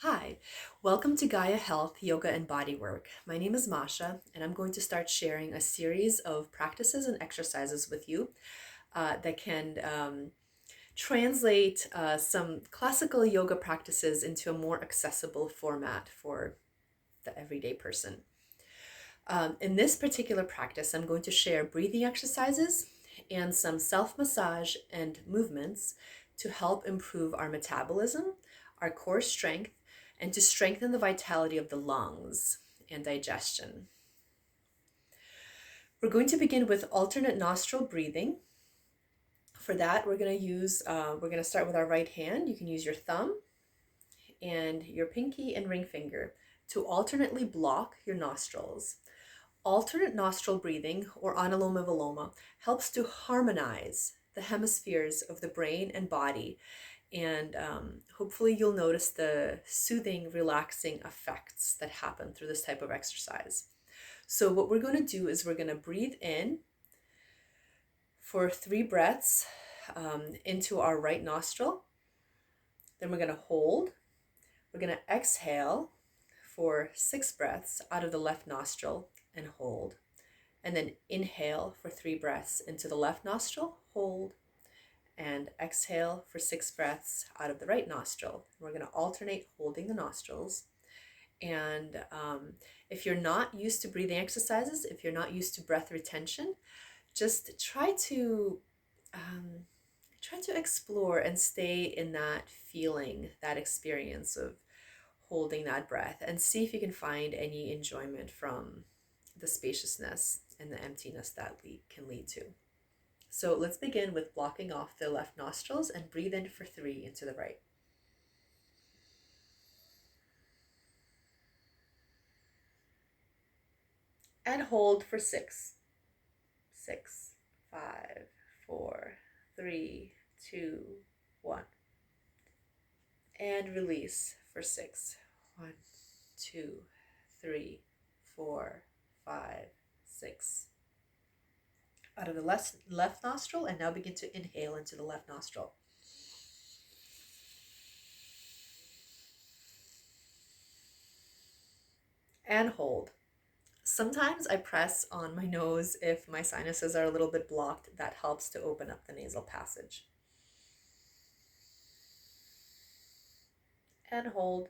Hi, welcome to Gaia Health, Yoga, and Bodywork. My name is Masha, and I'm going to start sharing a series of practices and exercises with you that can translate some classical yoga practices into a more accessible format for the everyday person. In this particular practice, I'm going to share breathing exercises and some self-massage and movements to help improve our metabolism, our core strength, and to strengthen the vitality of the lungs and digestion. We're going to begin with alternate nostril breathing. For that, we're going to start with our right hand. You can use your thumb and your pinky and ring finger to alternately block your nostrils. Alternate nostril breathing, or anuloma viloma, helps to harmonize the hemispheres of the brain and body, and hopefully you'll notice the soothing, relaxing effects that happen through this type of exercise. So what we're going to do is we're going to breathe in for 3 breaths into our right nostril. Then we're going to hold. We're going to exhale for 6 breaths out of the left nostril and hold. And then inhale for 3 breaths into the left nostril, hold, and exhale for 6 breaths out of the right nostril. We're going to alternate holding the nostrils. And if you're not used to breathing exercises, if you're not used to breath retention, just try to explore and stay in that feeling, that experience of holding that breath, and see if you can find any enjoyment from the spaciousness and the emptiness that can lead to. So let's begin with blocking off the left nostrils and breathe in for 3 into the right. And hold for 6. 6, 5, 4, 3, 2, 1. And release for 6. 1, 2, 3, 4, 5, 6. Out of the left nostril, and now begin to inhale into the left nostril. And hold. Sometimes I press on my nose if my sinuses are a little bit blocked. That helps to open up the nasal passage. And hold.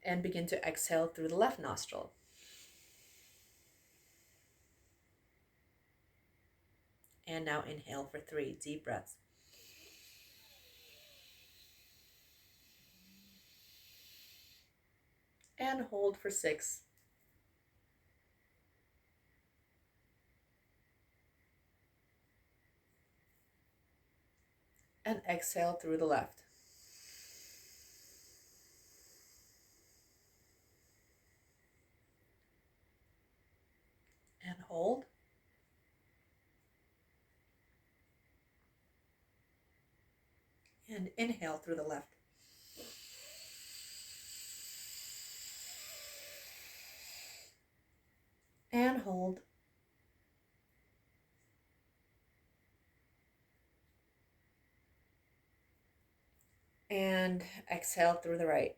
And begin to exhale through the left nostril. And now inhale for 3 deep breaths. And hold for 6. And exhale through the left. And hold. And inhale through the left. And hold. And exhale through the right.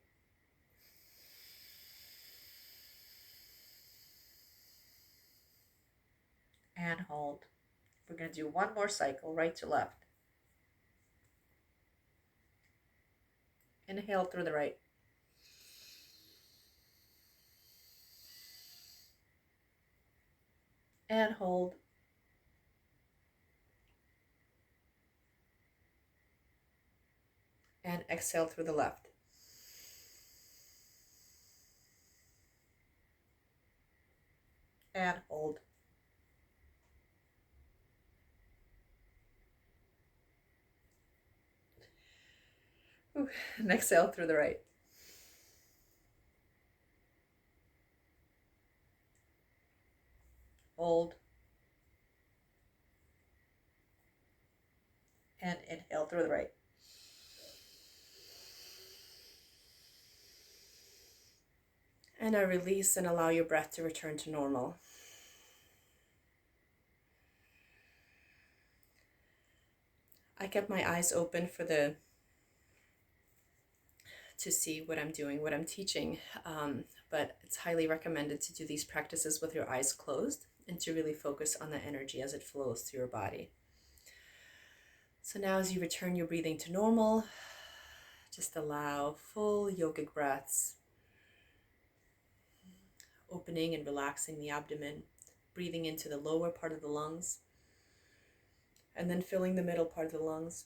And hold. We're going to do one more cycle, right to left. Inhale through the right. And hold. And exhale through the left. And hold. Ooh, and exhale through the right. Hold. And inhale through the right. And now release and allow your breath to return to normal. I kept my eyes open to see what I'm doing, what I'm teaching, but it's highly recommended to do these practices with your eyes closed and to really focus on the energy as it flows through your body. So now as you return your breathing to normal, just allow full yogic breaths, opening and relaxing the abdomen, breathing into the lower part of the lungs, and then filling the middle part of the lungs,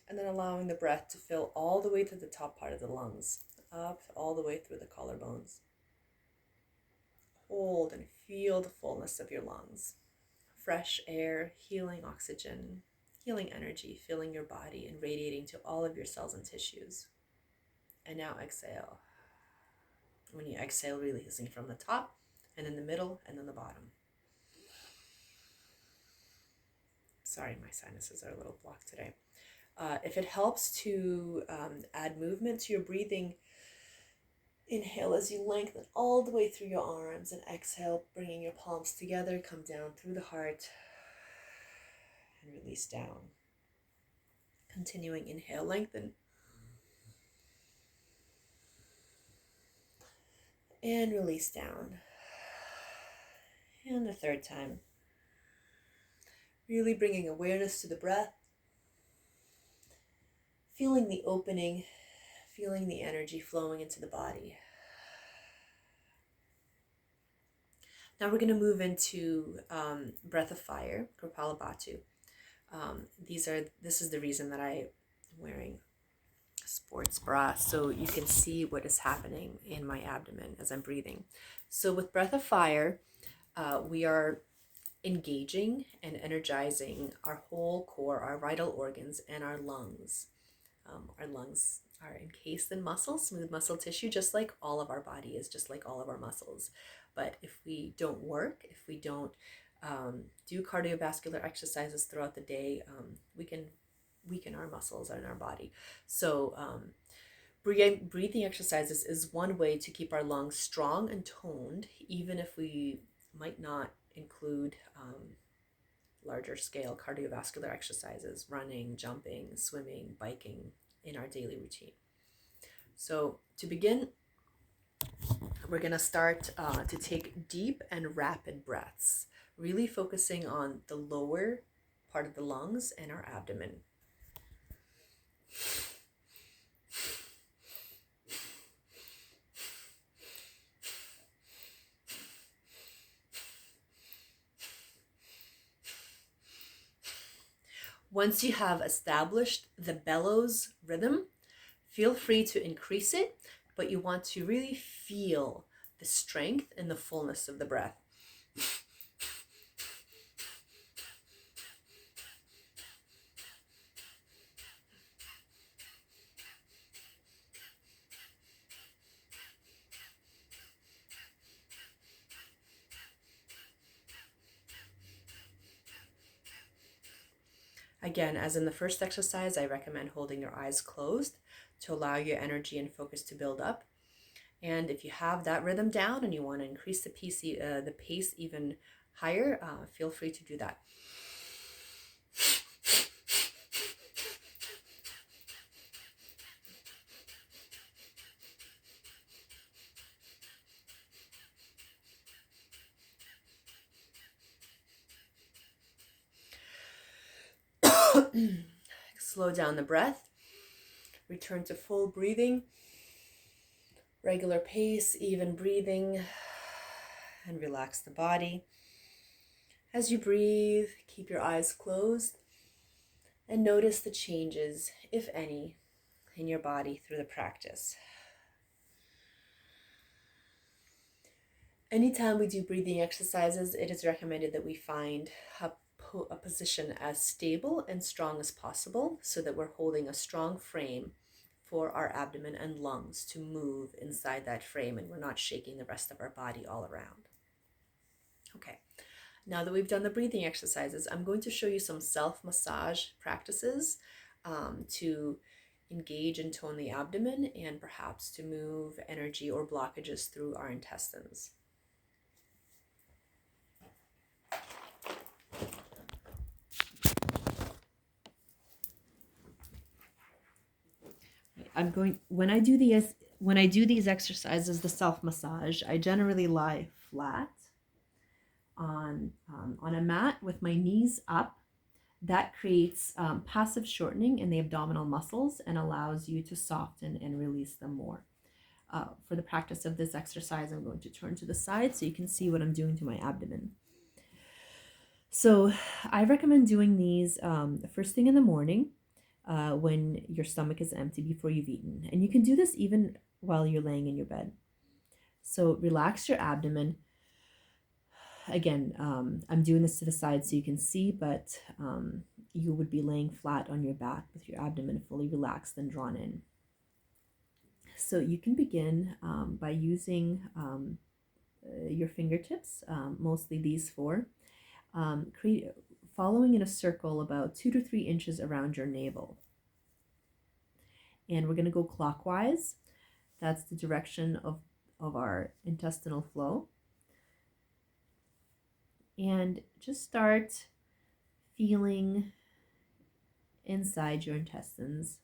and then allowing the breath to fill all the way to the top part of the lungs, up all the way through the collarbones. Hold and feel the fullness of your lungs. Fresh air, healing oxygen, healing energy, filling your body and radiating to all of your cells and tissues. And now exhale. When you exhale, releasing from the top, and in the middle, and then the bottom. Sorry, my sinuses are a little blocked today. If it helps to add movement to your breathing, inhale as you lengthen all the way through your arms, and exhale, bringing your palms together, come down through the heart, and release down. Continuing, inhale, lengthen. And release down. And the third time. Really bringing awareness to the breath. Feeling the opening, feeling the energy flowing into the body. Now we're going to move into breath of fire, Kapalabhati. This is the reason that I'm wearing a sports bra, so you can see what is happening in my abdomen as I'm breathing. So with breath of fire, we are engaging and energizing our whole core, our vital organs, and our lungs. Our lungs are encased in muscle, smooth muscle tissue, just like all of our body is, just like all of our muscles. But if we don't work, if we don't do cardiovascular exercises throughout the day, we can weaken our muscles and our body. So breathing exercises is one way to keep our lungs strong and toned, even if we might not include larger scale cardiovascular exercises, running, jumping, swimming, biking in our daily routine. So to begin, we're going to start to take deep and rapid breaths, really focusing on the lower part of the lungs and our abdomen. Once you have established the bellows rhythm, feel free to increase it, but you want to really feel the strength and the fullness of the breath. Again, as in the first exercise, I recommend holding your eyes closed to allow your energy and focus to build up. And if you have that rhythm down and you want to increase the pace even higher, feel free to do that. Slow down the breath. Return to full breathing. Regular pace, even breathing. And relax the body. As you breathe, keep your eyes closed. And notice the changes, if any, in your body through the practice. Anytime we do breathing exercises, it is recommended that we find a position as stable and strong as possible so that we're holding a strong frame for our abdomen and lungs to move inside that frame and we're not shaking the rest of our body all around. Okay, now that we've done the breathing exercises, I'm going to show you some self-massage practices to engage and tone the abdomen and perhaps to move energy or blockages through our intestines. when I do these exercises, the self massage, I generally lie flat on a mat with my knees up. That creates passive shortening in the abdominal muscles and allows you to soften and release them more. For the practice of this exercise, I'm going to turn to the side so you can see what I'm doing to my abdomen. So I recommend doing these the first thing in the morning when your stomach is empty before you've eaten. And you can do this even while you're laying in your bed. So relax your abdomen. Again, I'm doing this to the side so you can see, but you would be laying flat on your back with your abdomen fully relaxed and drawn in. So you can begin by using your fingertips, mostly these four, following in a circle about 2 to 3 inches around your navel. And we're going to go clockwise. That's the direction of our intestinal flow. And just start feeling inside your intestines.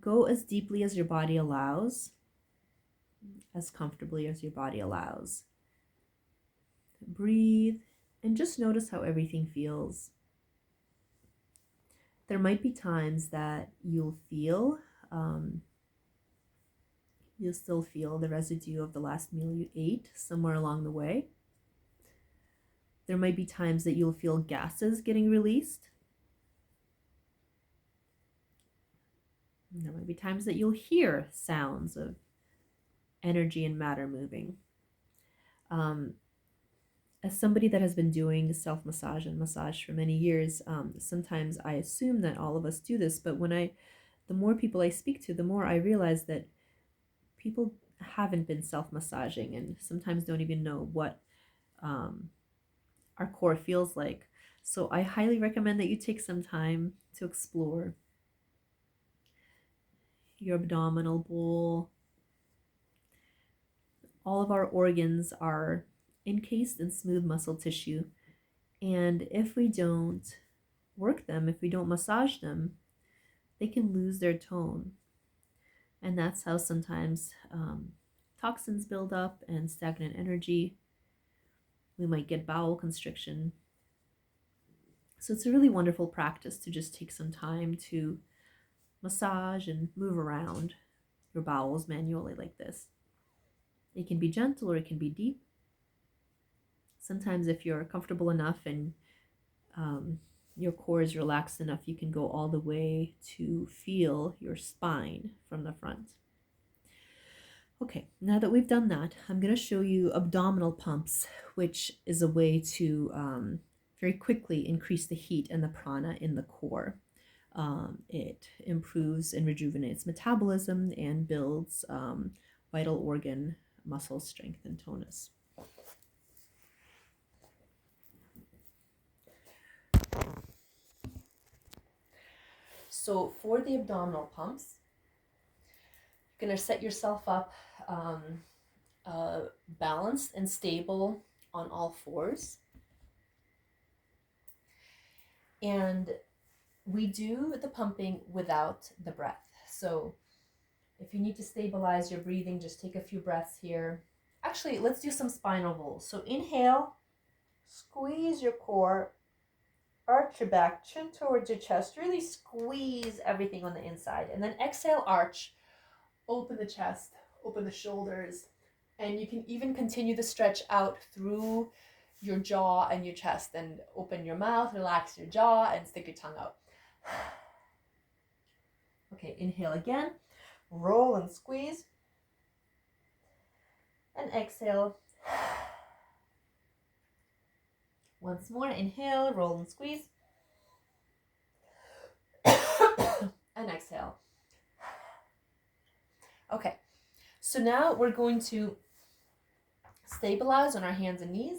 Go as deeply as your body allows, as comfortably as your body allows. Breathe and just notice how everything feels. There might be times that you'll still feel the residue of the last meal you ate somewhere along the way. There might be times that you'll feel gases getting released. There might be times that you'll hear sounds of energy and matter moving. As somebody that has been doing self-massage and massage for many years, sometimes I assume that all of us do this, but the more people I speak to, the more I realize that people haven't been self-massaging and sometimes don't even know what our core feels like. So I highly recommend that you take some time to explore your abdominal bowl. All of our organs are encased in smooth muscle tissue, and if we don't work them, if we don't massage them, they can lose their tone. And that's how sometimes toxins build up and stagnant energy. We might get bowel constriction. So it's a really wonderful practice to just take some time to massage and move around your bowels manually like this. It can be gentle or it can be deep. Sometimes if you're comfortable enough and your core is relaxed enough, you can go all the way to feel your spine from the front. Okay, now that we've done that, I'm going to show you abdominal pumps, which is a way to very quickly increase the heat and the prana in the core. It improves and rejuvenates metabolism and builds vital organ muscle strength and tonus. So for the abdominal pumps, you're going to set yourself up balanced and stable on all fours. And we do the pumping without the breath. So if you need to stabilize your breathing, just take a few breaths here. Actually, let's do some spinal rolls. So inhale, squeeze your core, arch your back, chin towards your chest, really squeeze everything on the inside. And then exhale, arch, open the chest, open the shoulders, and you can even continue the stretch out through your jaw and your chest, and open your mouth, relax your jaw, and stick your tongue out. Okay, inhale again, roll and squeeze, and exhale. Once more, inhale, roll and squeeze, and exhale. Okay, so now we're going to stabilize on our hands and knees,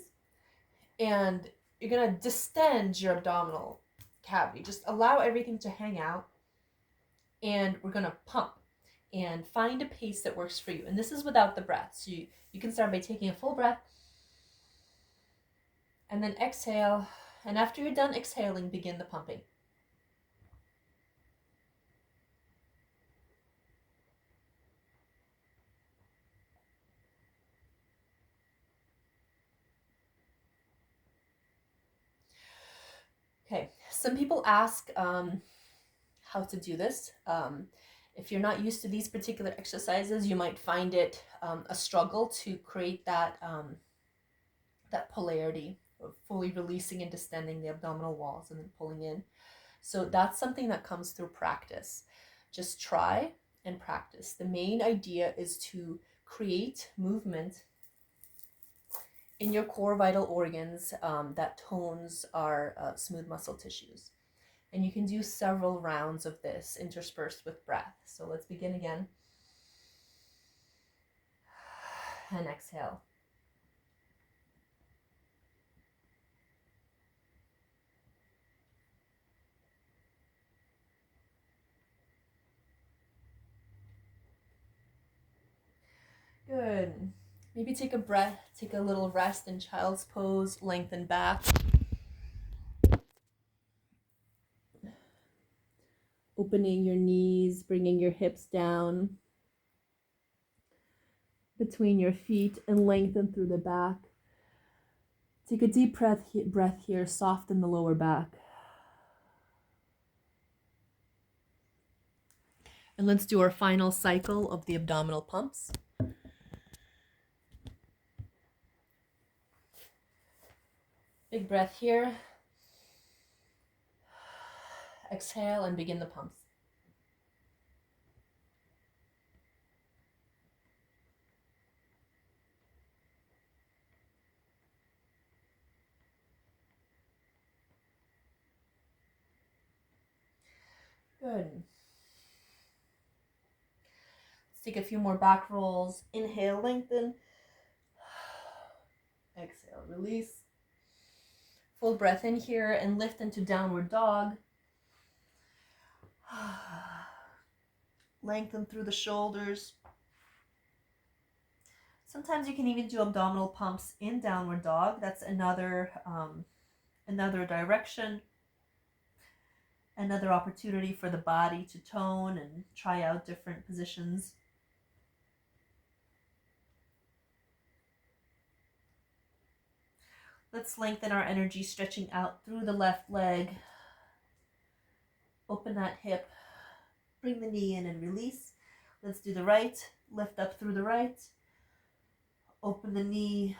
and you're going to distend your abdominal cavity. Just allow everything to hang out, and we're going to pump and find a pace that works for you. And this is without the breath. So you can start by taking a full breath, and then exhale. And after you're done exhaling, begin the pumping. Some people ask how to do this. If you're not used to these particular exercises, you might find it a struggle to create that that polarity of fully releasing and distending the abdominal walls and then pulling in. So that's something that comes through practice. Just try and practice. The main idea is to create movement in your core vital organs that tones our smooth muscle tissues. And you can do several rounds of this interspersed with breath. So let's begin again. And exhale. Good. Maybe take a breath, take a little rest in child's pose, lengthen back. Opening your knees, bringing your hips down between your feet and lengthen through the back. Take a deep breath here, soften the lower back. And let's do our final cycle of the abdominal pumps. Big breath here. Exhale and begin the pumps. Good. Let's take a few more back rolls. Inhale, lengthen. Exhale, release. Full breath in here and lift into downward dog. Lengthen through the shoulders. Sometimes you can even do abdominal pumps in downward dog. That's another direction, another opportunity for the body to tone and try out different positions. Let's lengthen our energy, stretching out through the left leg. Open that hip. Bring the knee in and release. Let's do the right. Lift up through the right. Open the knee.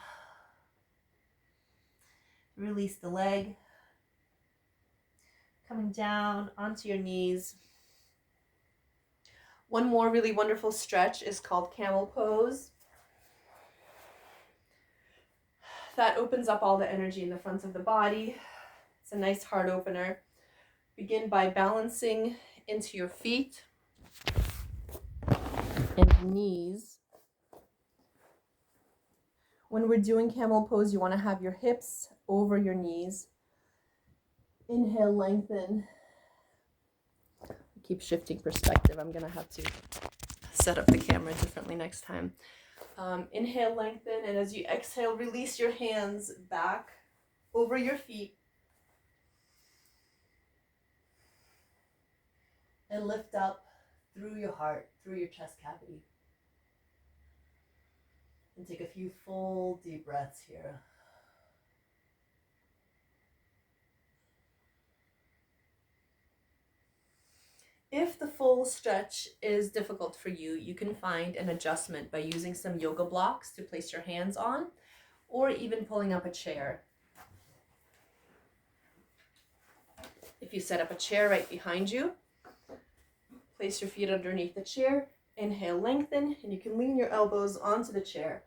Release the leg. Coming down onto your knees. One more really wonderful stretch is called camel pose. That opens up all the energy in the front of the body. It's a nice heart opener. Begin by balancing into your feet and knees. When we're doing camel pose, you want to have your hips over your knees. Inhale, lengthen. Keep shifting perspective. I'm going to have to set up the camera differently next time. Inhale, lengthen, and as you exhale, release your hands back over your feet. And lift up through your heart, through your chest cavity. And take a few full deep breaths here. If the full stretch is difficult for you, you can find an adjustment by using some yoga blocks to place your hands on, or even pulling up a chair. If you set up a chair right behind you, place your feet underneath the chair, inhale, lengthen, and you can lean your elbows onto the chair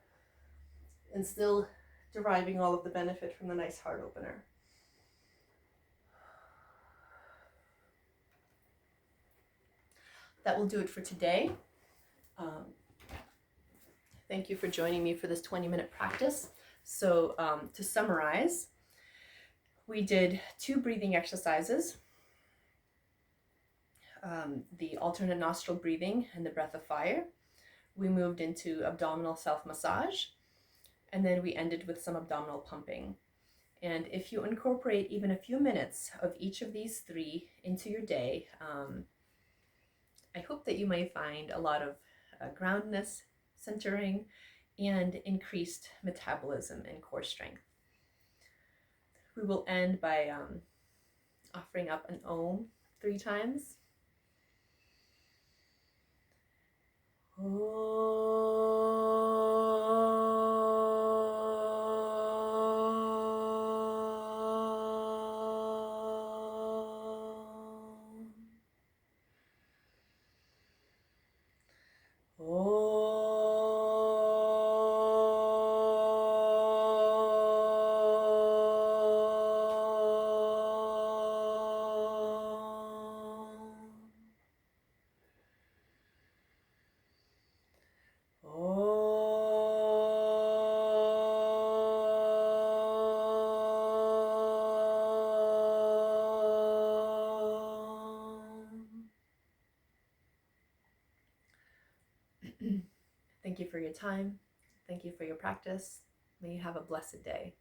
and still deriving all of the benefit from the nice heart opener. That will do it for today. Thank you for joining me for this 20-minute practice. So to summarize, we did 2 breathing exercises, the alternate nostril breathing and the breath of fire. We moved into abdominal self-massage, and then we ended with some abdominal pumping. And if you incorporate even a few minutes of each of these 3 into your day, I hope that you may find a lot of groundedness, centering, and increased metabolism and core strength. We will end by offering up an Om 3 times. Thank you for your time. Thank you for your practice. May you have a blessed day.